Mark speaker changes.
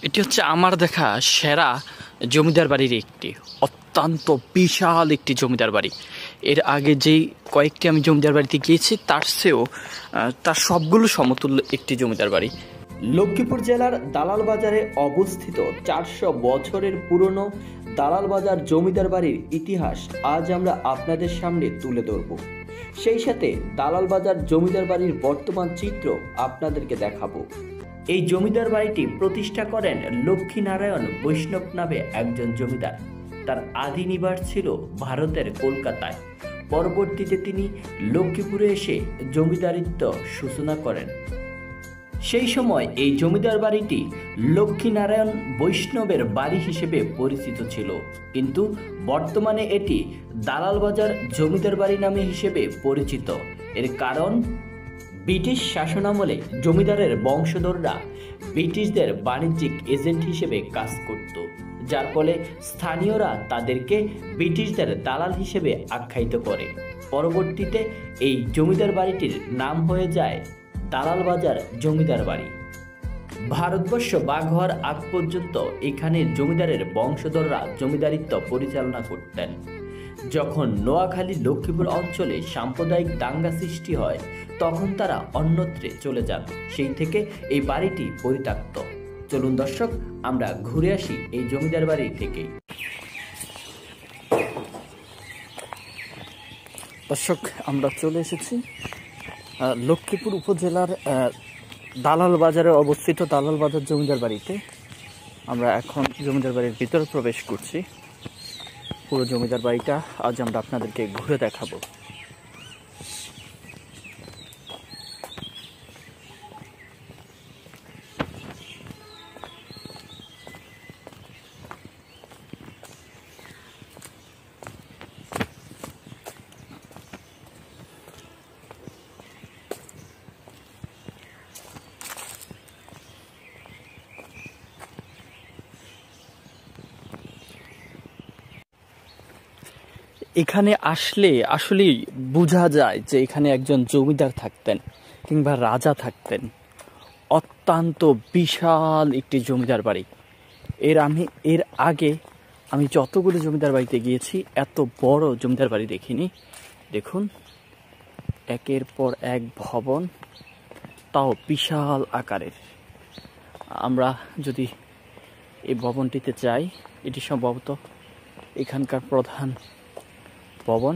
Speaker 1: এটি হচ্ছে আমার দেখা সেরা জমিদার বাড়ির একটি অত্যন্ত বিশাল একটি জমিদার বাড়ি। এর আগে যেই কয়েকটি আমি জমিদার বাড়িতে গিয়েছি তার চেয়েও তার সবগুলো সমতুল্য একটি জমিদার বাড়ি। লক্ষ্মীপুর জেলার দালাল বাজারে অবস্থিত 400 বছরের পুরনো দালাল বাজার জমিদার বাড়ির ইতিহাস আজ আমরা আপনাদের সামনে তুলে ধরব। সেই সাথে দালাল বাজার জমিদার বাড়ির বর্তমান চিত্র আপনাদেরকে দেখাবো। এই জমিদার বাড়িটি প্রতিষ্ঠা করেন লক্ষ্মীনারায়ণ বৈষ্ণব নামে একজন জমিদার। তার আদি নিবাস ছিল ভারতের কলকাতায়। পরবর্তীতে তিনি লক্ষ্মীপুরে এসে জমিদারিত্ব সূচনা করেন। সেই সময় এই জমিদার বাড়িটি লক্ষ্মীনারায়ণ বৈষ্ণবের বাড়ি হিসেবে পরিচিত ছিল, কিন্তু বর্তমানে এটি দালাল বাজার জমিদার বাড়ি নামে হিসেবে পরিচিত। এর কারণ, ব্রিটিশ শাসনামলে জমিদারের বংশধররা ব্রিটিশদের বাণিজ্যিক এজেন্ট হিসেবে কাজ করত, যার ফলে স্থানীয়রা তাদেরকে ব্রিটিশদের দালাল হিসেবে আখ্যায়িত করে। পরবর্তীতে এই জমিদার বাড়িটির নাম হয়ে যায় দালাল বাজার জমিদার বাড়ি। ভারতবর্ষ ভাগ হওয়ার আগ পর্যন্ত এখানে জমিদারের বংশধররা জমিদারিত্ব পরিচালনা করতেন। যখন নোয়াখালী লক্ষ্মীপুর অঞ্চলে সাম্প্রদায়িক দাঙ্গা সৃষ্টি হয় তখন তারা অন্যত্রে চলে যান। সেই থেকে এই বাড়িটি পরিত্যক্ত। চলুন দর্শক, আমরা ঘুরে আসি এই জমিদার বাড়ি থেকে। দর্শক, আমরা চলে এসেছি লক্ষ্মীপুর উপজেলার দালাল বাজারে অবস্থিত দালাল বাজার জমিদার বাড়িতে। আমরা এখন জমিদার বাড়ির ভিতরে প্রবেশ করছি। পুরো জমিদার বাড়িটা আজ আমরা আপনাদেরকে ঘুরে দেখাবো। এখানে আসলে আসলেই বোঝা যায় যে এখানে একজন জমিদার থাকতেন কিংবা রাজা থাকতেন। অত্যন্ত বিশাল একটি জমিদার বাড়ি। এর আগে আমি যতগুলো জমিদার বাড়িতে গিয়েছি এত বড় জমিদার বাড়ি দেখিনি। দেখুন, একের পর এক ভবন, তাও বিশাল আকারের। আমরা যদি এই ভবনটিতে যাই, এটি সম্ভবত এখানকার প্রধান ভবন।